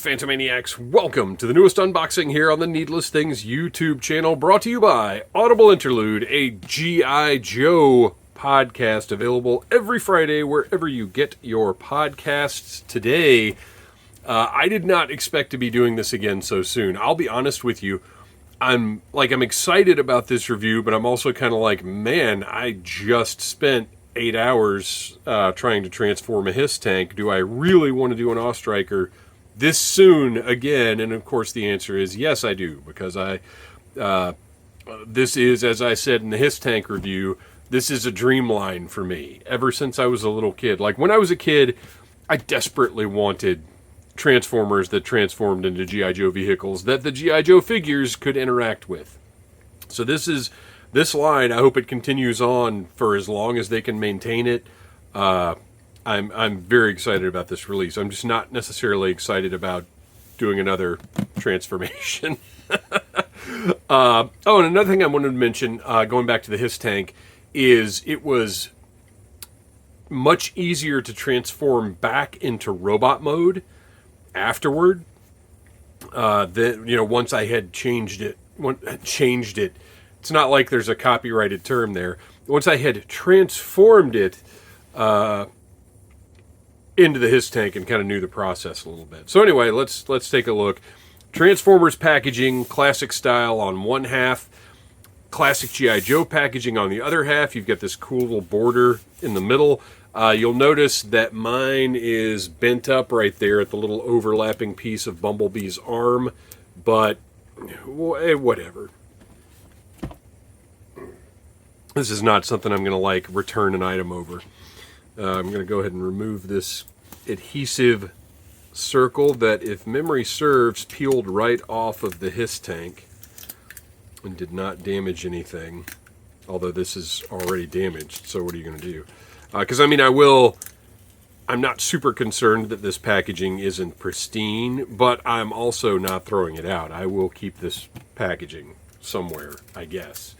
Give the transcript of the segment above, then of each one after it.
Phantomaniacs, welcome to the newest unboxing here on the Needless Things YouTube channel, brought to you by Audible Interlude, a G.I. Joe podcast available every Friday wherever you get your podcasts. Today, I did not expect to be doing this again so soon. I'll be honest with you, I'm excited about this review, but I'm also kind of like, man, I just spent 8 hours trying to transform a Hiss tank. Do I really want to do an Austriker this soon again? And of course the answer is yes, I do, because this is, as I said in the Hiss tank review, this is a dream line for me ever since I was a little kid. Like when I was a kid, I desperately wanted Transformers that transformed into G.I. Joe vehicles that the G.I. Joe figures could interact with. So this line, I hope it continues on for as long as they can maintain it. I'm very excited about this release. I'm just not necessarily excited about doing another transformation. And another thing I wanted to mention, going back to the Hiss tank, is it was much easier to transform back into robot mode afterward. Once I had changed it. It's not like there's a copyrighted term there. Once I had transformed it into the Hiss tank and kind of knew the process a little bit. So anyway, let's take a look. Transformers packaging, classic style on one half, classic G.I. Joe packaging on the other half. You've got this cool little border in the middle. You'll notice that mine is bent up right there at the little overlapping piece of Bumblebee's arm, but whatever. This is not something I'm going to return an item over. I'm going to go ahead and remove this adhesive circle that, if memory serves, peeled right off of the Hiss tank and did not damage anything. Although this is already damaged, so what are you going to do? Because, I'm not super concerned that this packaging isn't pristine, but I'm also not throwing it out. I will keep this packaging somewhere, I guess.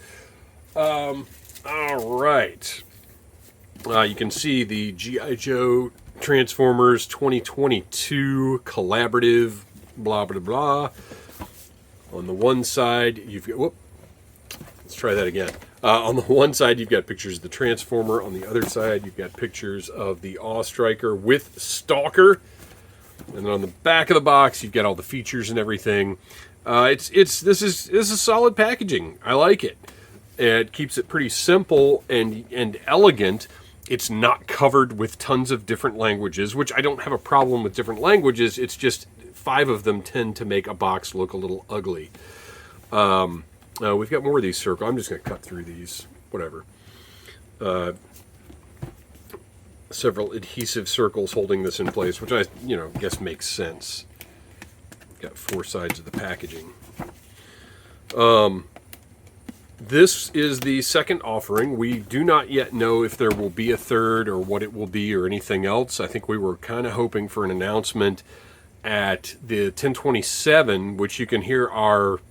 All right. You can see the G.I. Joe Transformers 2022 collaborative, blah, blah, blah. On the one side, you've got... Let's try that again. On the one side, you've got pictures of the Transformer. On the other side, you've got pictures of the Austriker with Stalker. And then on the back of the box, you've got all the features and everything. This is solid packaging. I like it. It keeps it pretty simple and elegant. It's not covered with tons of different languages, which I don't have a problem with different languages. It's just 5 of them tend to make a box look a little ugly. We've got more of these circles. I'm just going to cut through these. Whatever. Several adhesive circles holding this in place, which I guess makes sense. Got 4 sides of the packaging. This is the second offering. We do not yet know if there will be a third or what it will be or anything else. I think we were kind of hoping for an announcement at the 1027, which you can hear our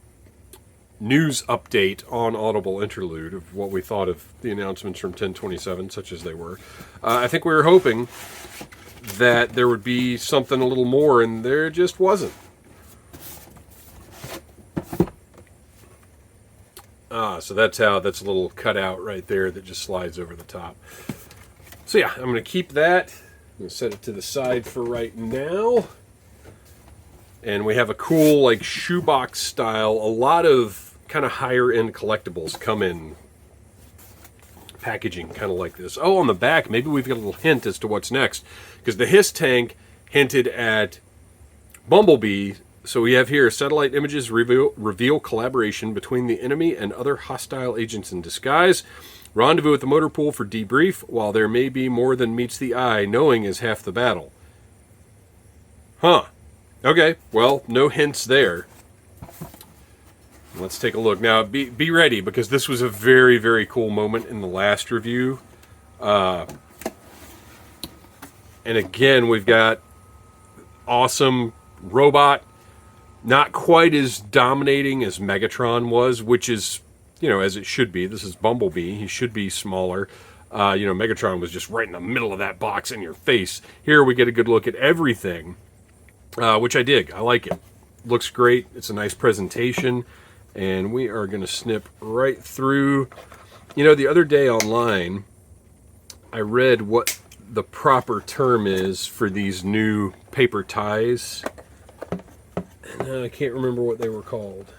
news update on Audible Interlude of what we thought of the announcements from 1027, such as they were. I think we were hoping that there would be something a little more, and there just wasn't. So that's a little cutout right there that just slides over the top. So yeah, I'm going to keep that. I'm going to set it to the side for right now. And we have a cool, shoebox style. A lot of kind of higher end collectibles come in packaging kind of like this. Oh, on the back, maybe we've got a little hint as to what's next. Because the Hiss tank hinted at Bumblebee. So we have here, satellite images reveal collaboration between the enemy and other hostile agents in disguise. Rendezvous at the motor pool for debrief. While there may be more than meets the eye, knowing is half the battle. Huh. Okay, well, no hints there. Let's take a look. Now, be ready, because this was a very, very cool moment in the last review. And again, we've got awesome robot. Not quite as dominating as Megatron was, which is, as it should be. This is Bumblebee. He should be smaller. Megatron was just right in the middle of that box in your face. Here we get a good look at everything. which I dig. I like it. Looks great. It's a nice presentation, and we are going to snip right through. You know, the other day online, I read what the proper term is for these new paper ties. And I can't remember what they were called.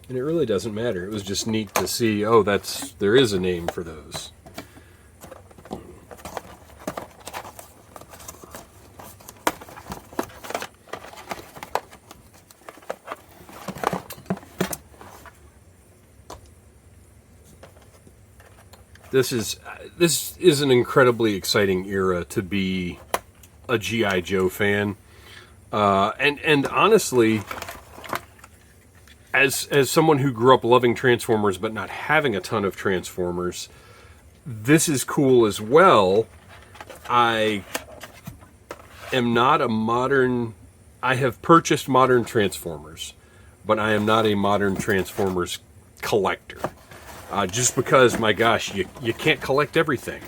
And it really doesn't matter. It was just neat to see, oh, there is a name for those. This is an incredibly exciting era to be a G.I. Joe fan. And honestly, as someone who grew up loving Transformers but not having a ton of Transformers, this is cool as well. I am not a modern... I have purchased modern Transformers, but I am not a modern Transformers collector. Just because, my gosh, you can't collect everything.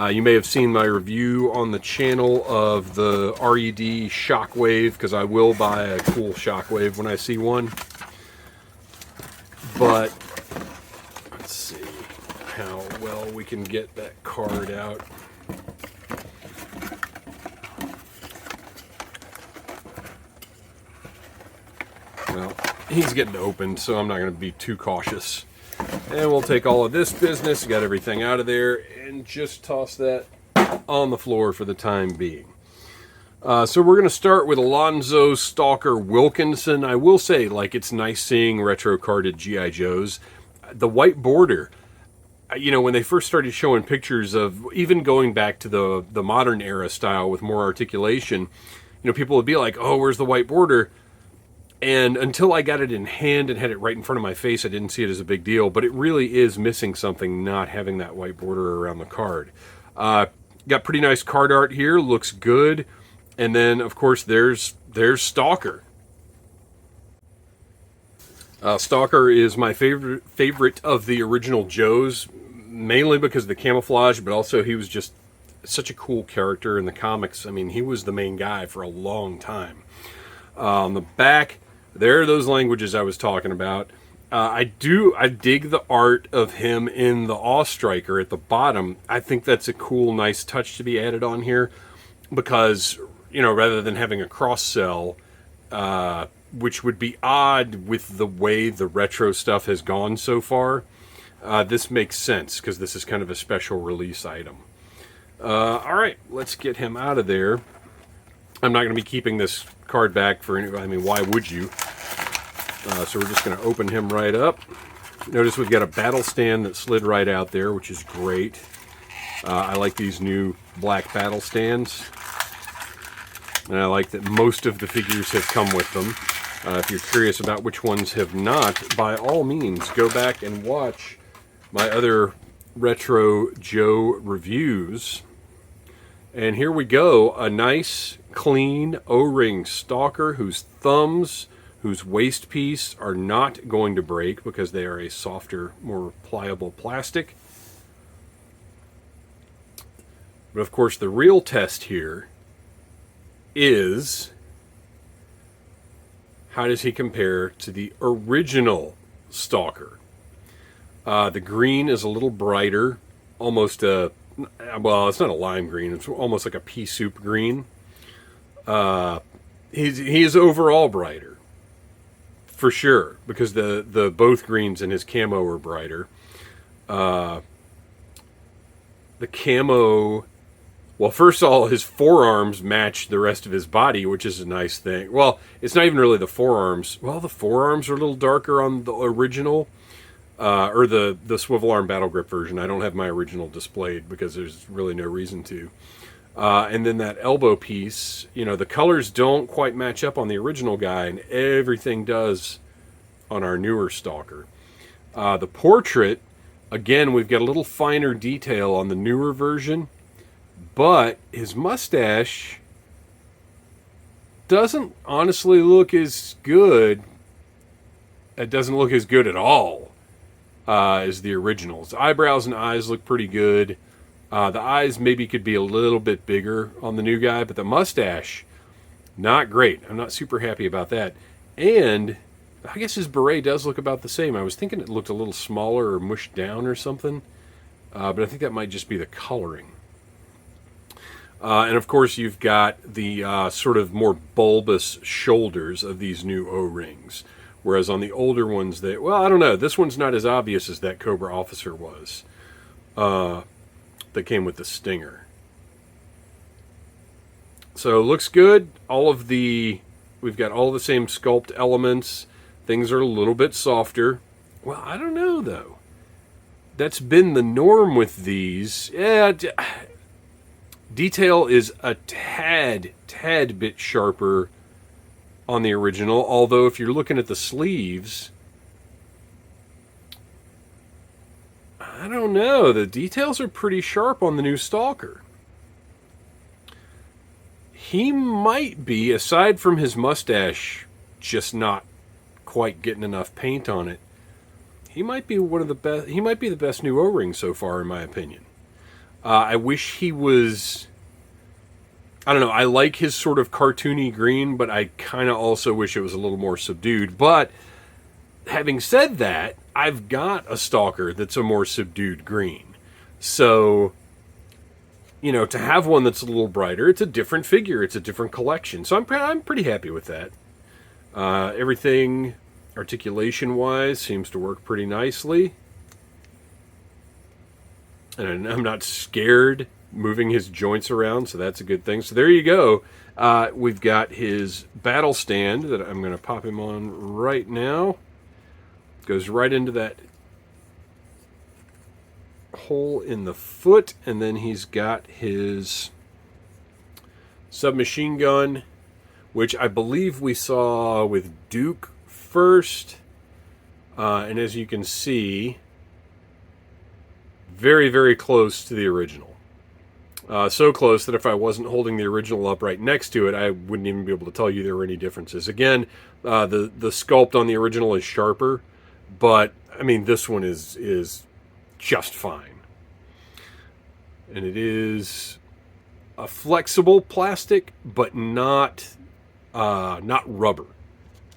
You may have seen my review on the channel of the RED Shockwave, because I will buy a cool Shockwave when I see one. But, let's see how well we can get that card out. Well, he's getting opened, so I'm not going to be too cautious. And we'll take all of this business, got everything out of there, and just toss that on the floor for the time being. So we're going to start with Alonzo Stalker Wilkinson. I will say, like, it's nice seeing retro-carded G.I. Joes. The white border, you know, when they first started showing pictures of, even going back to the modern era style with more articulation, you know, people would be like, oh, where's the white border? And until I got it in hand and had it right in front of my face, I didn't see it as a big deal. But it really is missing something, not having that white border around the card. Got pretty nice card art here. Looks good. And then, of course, there's Stalker. Stalker is my favorite of the original Joes, mainly because of the camouflage, but also he was just such a cool character in the comics. I mean, he was the main guy for a long time. On the back, there are those languages I was talking about. I dig the art of him in the Awe Striker at the bottom. I think that's a cool, nice touch to be added on here, because, you know, rather than having a cross cell, which would be odd with the way the retro stuff has gone so far, this makes sense because this is kind of a special release item. All right, let's get him out of there. I'm not going to be keeping this card back for anybody. I mean, why would you? So we're just going to open him right up. Notice we've got a battle stand that slid right out there, which is great. I like these new black battle stands. And I like that most of the figures have come with them. If you're curious about which ones have not, by all means, go back and watch my other Retro Joe reviews. And here we go, a nice, clean O-ring Stalker whose thumbs, whose waist piece are not going to break because they are a softer, more pliable plastic. But of course, the real test here is, how does he compare to the original Stalker? The green is a little brighter, almost a, well, it's not a lime green, it's almost like a pea soup green. He is overall brighter, for sure, because the both greens in his camo are brighter. The camo, well, first of all, his forearms match the rest of his body, which is a nice thing. Well, it's not even really the forearms. Well, the forearms are a little darker on the original, or the swivel arm battle grip version. I don't have my original displayed because there's really no reason to. And then that elbow piece, you know, the colors don't quite match up on the original guy, and everything does on our newer Stalker. The portrait, again, we've got a little finer detail on the newer version, but his mustache doesn't honestly look as good. It doesn't look as good at all as the originals. The eyebrows and eyes look pretty good. The eyes maybe could be a little bit bigger on the new guy, but the mustache, Not great. I'm not super happy about that. And I guess his beret does look about the same. I was thinking it looked a little smaller or mushed down or something. But I think that might just be the coloring. And of course, you've got the sort of more bulbous shoulders of these new O-rings. Whereas on the older ones, well, I don't know. This one's not as obvious as that Cobra Officer was. That came with the Stinger. So looks good. We've got all the same sculpt elements. Things are a little bit softer. Well, I don't know though. That's been the norm with these. Yeah, detail is a tad bit sharper on the original. Although if you're looking at the sleeves, I don't know. The details are pretty sharp on the new Stalker. He might be, aside from his mustache just not quite getting enough paint on it, he might be one of the best. He might be the best new O-ring so far, in my opinion. I wish he was. I don't know. I like his sort of cartoony green, but I kind of also wish it was a little more subdued. But having said that, I've got a Stalker that's a more subdued green. So, you know, to have one that's a little brighter, it's a different figure. It's a different collection. So I'm pretty happy with that. Everything articulation-wise seems to work pretty nicely. And I'm not scared moving his joints around, so that's a good thing. So there you go. We've got his battle stand that I'm going to pop him on right now. Goes right into that hole in the foot, and then he's got his submachine gun, which I believe we saw with Duke first. And as you can see, very, very close to the original. So close that if I wasn't holding the original up right next to it, I wouldn't even be able to tell you there were any differences. Again, the sculpt on the original is sharper, but I mean this one is just fine. And it is a flexible plastic, but not rubber,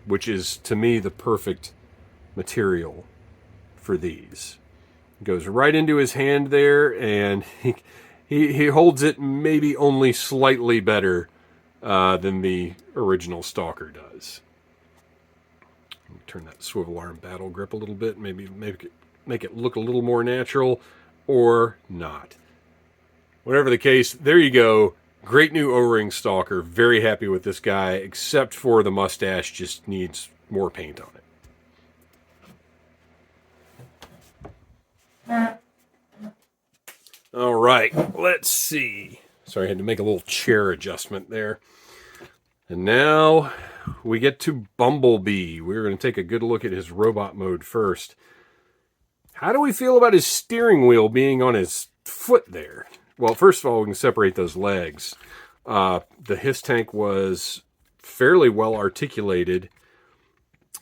which is to me the perfect material for these. It goes right into his hand there, and he holds it maybe only slightly better than the original Stalker does. Turn that swivel arm battle grip a little bit, maybe make it look a little more natural, or not. Whatever the case, there you go. Great new O-ring Stalker. Very happy with this guy, except for the mustache just needs more paint on it. All right, let's see. Sorry, I had to make a little chair adjustment there. And now we get to Bumblebee. We're going to take a good look at his robot mode first. How do we feel about his steering wheel being on his foot there? Well, first of all, we can separate those legs. The Hiss tank was fairly well articulated,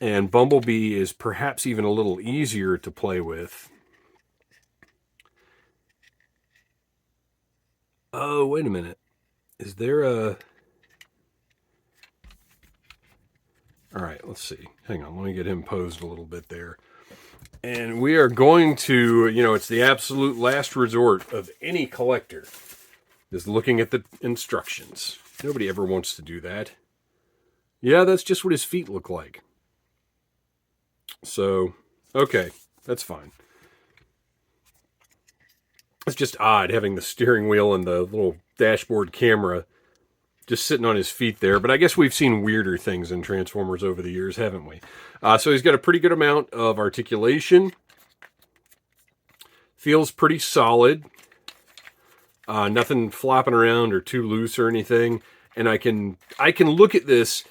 and Bumblebee is perhaps even a little easier to play with. Oh, wait a minute. Is there a... All right, let's see. Hang on, let me get him posed a little bit there. And we are going to, you know, it's the absolute last resort of any collector is looking at the instructions. Nobody ever wants to do that. Yeah, that's just what his feet look like. So, okay, that's fine. It's just odd having the steering wheel and the little dashboard camera just sitting on his feet there. But I guess we've seen weirder things in Transformers over the years, haven't we? So he's got a pretty good amount of articulation. Feels pretty solid. Nothing flopping around or too loose or anything. And I can look at this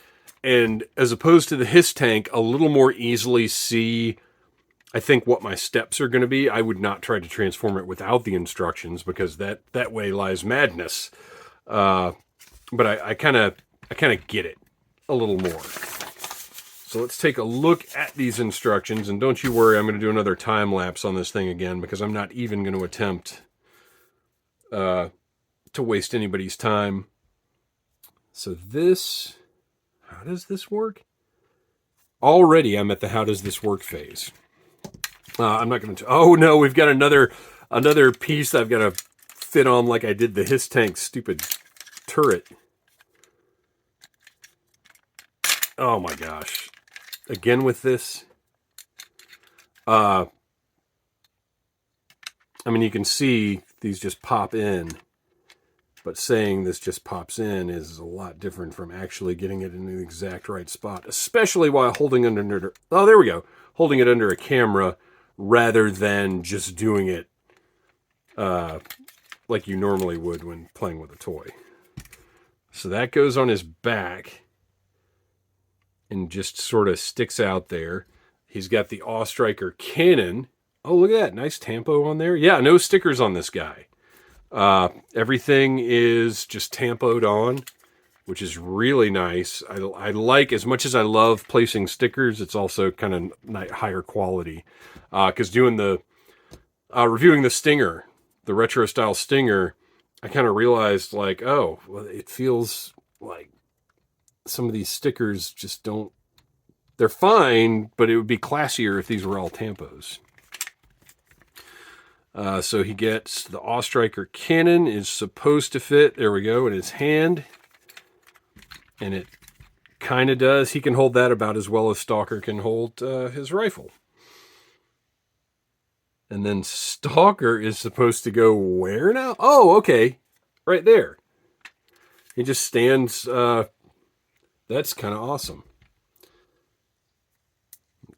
and, as opposed to the Hiss tank, a little more easily see, I think, what my steps are going to be. I would not try to transform it without the instructions, because that way lies madness. But I kind of get it a little more. So let's take a look at these instructions, and don't you worry, I'm going to do another time lapse on this thing again, because I'm not even going to attempt to waste anybody's time. So this How does this work? Already I'm at the how does this work phase. I'm not going to... Oh, no, we've got another piece I've got to fit on like I did the Hiss Tank stupid turret. Oh, my gosh. Again with this. I mean, you can see these just pop in. But saying this just pops in is a lot different from actually getting it in the exact right spot, especially while holding it under... Oh, there we go. Holding it under a camera rather than just doing it like you normally would when playing with a toy. So that goes on his back and just sort of sticks out there. He's got the Striker cannon. Oh, look at that. Nice tampo on there. Yeah, no stickers on this guy. Everything is just tampoed on, which is really nice. I like, as much as I love placing stickers, it's also kind of higher quality. Because doing the, reviewing the Stinger, the retro style Stinger, I kind of realized like, oh, well, it feels like some of these stickers just don't, they're fine, but it would be classier if these were all tampos. So he gets the Striker cannon, is supposed to fit, there we go, in his hand. And it kind of does. He can hold that about as well as Stalker can hold his rifle. And then Stalker is supposed to go where now? Oh, okay. Right there. He just stands. That's kind of awesome.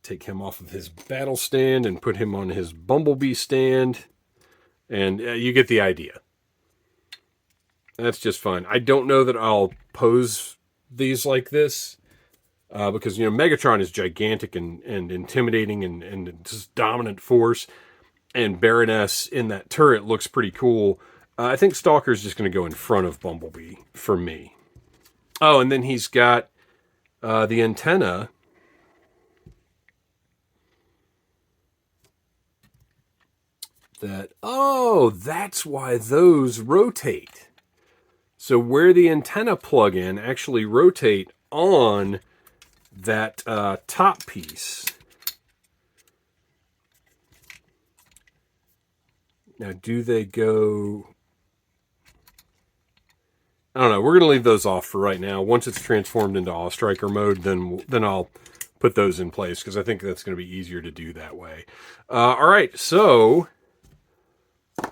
Take him off of his battle stand and put him on his Bumblebee stand. And you get the idea. That's just fine. I don't know that I'll pose these like this. Because, you know, Megatron is gigantic and intimidating and just dominant force. And Baroness in that turret looks pretty cool. I think Stalker's just going to go in front of Bumblebee for me. Oh, and then he's got the antenna. That's why those rotate. So where the antenna plug in actually rotate on that top piece. Now, do they go... I don't know. We're going to leave those off for right now. Once it's transformed into Striker mode, then I'll put those in place, because I think that's going to be easier to do that way. All right, so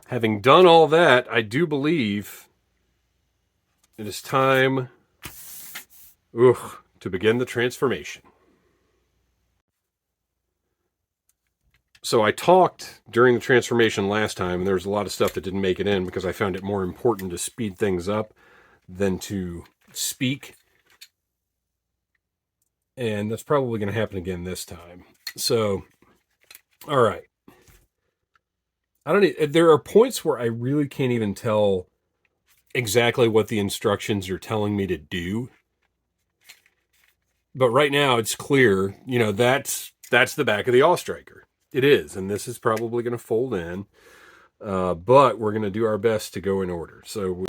having done all that, I do believe it is time to begin the transformation. So I talked during the transformation last time, and there was a lot of stuff that didn't make it in because I found it more important to speed things up than to speak. And that's probably going to happen again this time. So, all right. There are points where I really can't even tell exactly what the instructions are telling me to do. But right now it's clear, you know, that's the back of the Striker. It is, and this is probably going to fold in. But we're going to do our best to go in order. So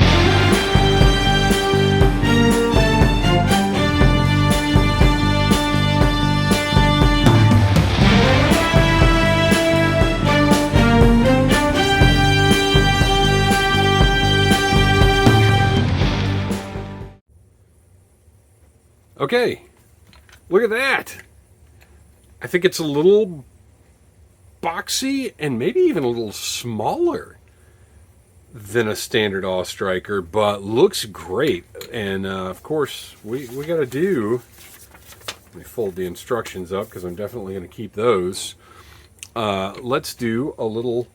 okay, look at that. I think it's a little boxy and maybe even a little smaller than a standard Striker, but looks great. And of course, we got to do... Let me fold the instructions up because I'm definitely going to keep those. Let's do a little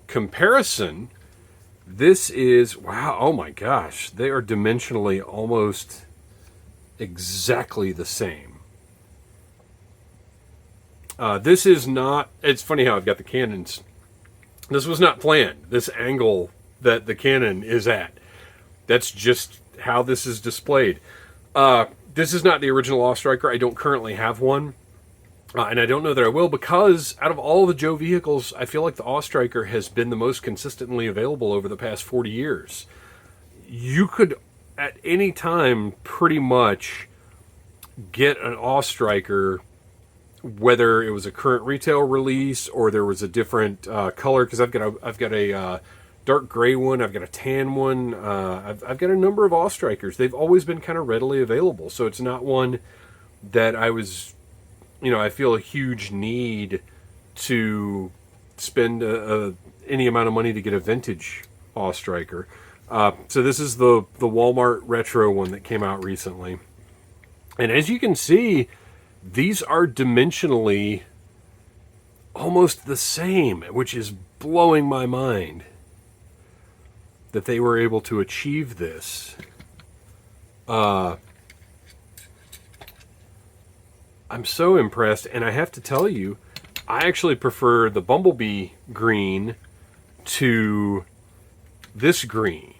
comparison. This is... Wow, oh my gosh. They are dimensionally almost exactly the same. This is not... It's funny how I've got the cannons. This was not planned. This angle that the cannon is at. That's just how this is displayed. This is not the original Striker. I don't currently have one. And I don't know that I will, because out of all the Joe vehicles, I feel like the Striker has been the most consistently available over the past 40 years. You could, at any time, pretty much get an Striker, whether it was a current retail release or there was a different color, because I've got a dark gray one, I've got a tan one, I've got a number of Strikers. They've always been kind of readily available, so it's not one that I was, I feel a huge need to spend any amount of money to get a vintage Striker. So this is the Walmart retro one that came out recently, and as you can see, these are dimensionally almost the same, which is blowing my mind that they were able to achieve this. I'm so impressed, and I have to tell you, I actually prefer the Bumblebee green to this green.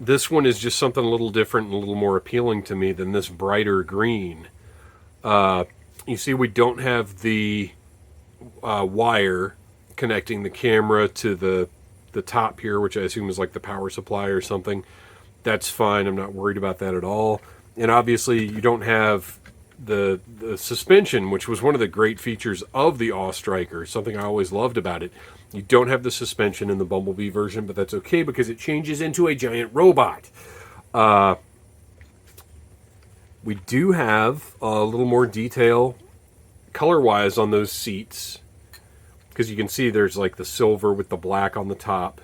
This one is just something a little different and a little more appealing to me than this brighter green. You see, we don't have the wire connecting the camera to the top here, which I assume is like the power supply or something. That's fine. I'm not worried about that at all. And obviously, you don't have the suspension, which was one of the great features of the Striker, something I always loved about it. You don't have the suspension in the Bumblebee version, but that's okay because it changes into a giant robot. We do have a little more detail color-wise on those seats, because you can see there's like the silver with the black on the top.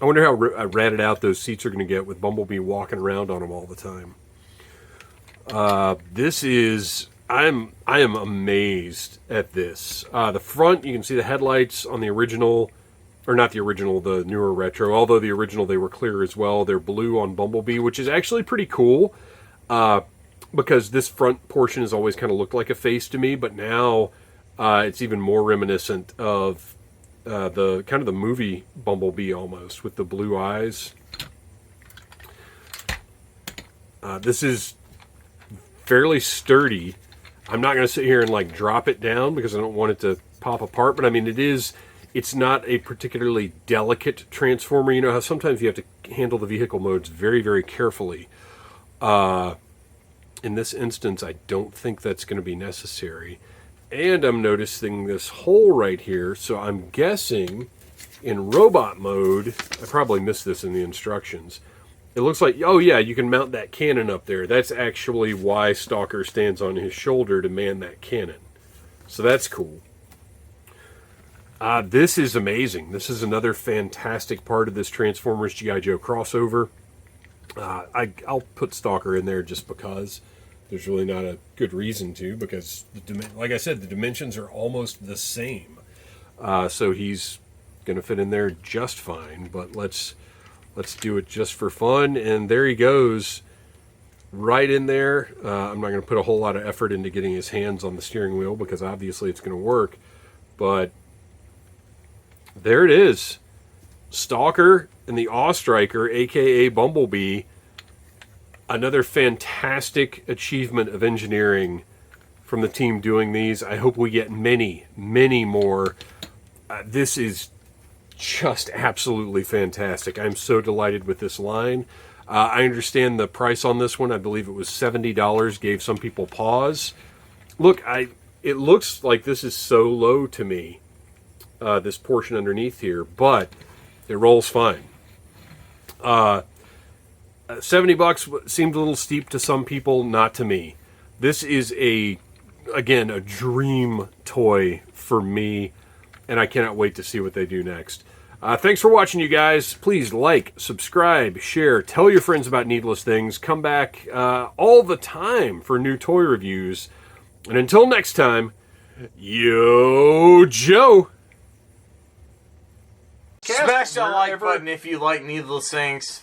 I wonder how ratted out those seats are going to get with Bumblebee walking around on them all the time. I am amazed at this. The front, you can see the headlights on the original, or not the original, the newer retro. Although the original, they were clear as well. They're blue on Bumblebee, which is actually pretty cool, because this front portion has always kind of looked like a face to me, but now it's even more reminiscent of the kind of the movie Bumblebee almost, with the blue eyes. This is fairly sturdy. I'm not going to sit here and like drop it down because I don't want it to pop apart, but I mean, it's not a particularly delicate transformer. You know how sometimes you have to handle the vehicle modes very, very carefully. In this instance, I don't think that's going to be necessary. And I'm noticing this hole right here, so I'm guessing in robot mode, I probably missed this in the instructions, it looks like, oh yeah, you can mount that cannon up there. That's actually why Stalker stands on his shoulder to man that cannon. So that's cool. This is amazing. This is another fantastic part of this Transformers G.I. Joe crossover. I'll put Stalker in there just because. There's really not a good reason to, because, like I said, the dimensions are almost the same. So he's going to fit in there just fine, but let's do it just for fun. And there he goes, right in there. I'm not going to put a whole lot of effort into getting his hands on the steering wheel because obviously it's going to work. But there it is. Stalker and the Striker, a.k.a. Bumblebee. Another fantastic achievement of engineering from the team doing these. I hope we get many, many more. This is just absolutely fantastic. I'm so delighted with this line. I understand the price on this one. I believe it was $70. Gave some people pause. Look, it looks like this is so low to me, this portion underneath here, but it rolls fine. $70 seemed a little steep to some people, not to me. This is again, a dream toy for me, and I cannot wait to see what they do next. Thanks for watching, you guys. Please like, subscribe, share, tell your friends about Needless Things. Come back all the time for new toy reviews. And until next time, yo, Joe! Smash that like button if you like Needless Things.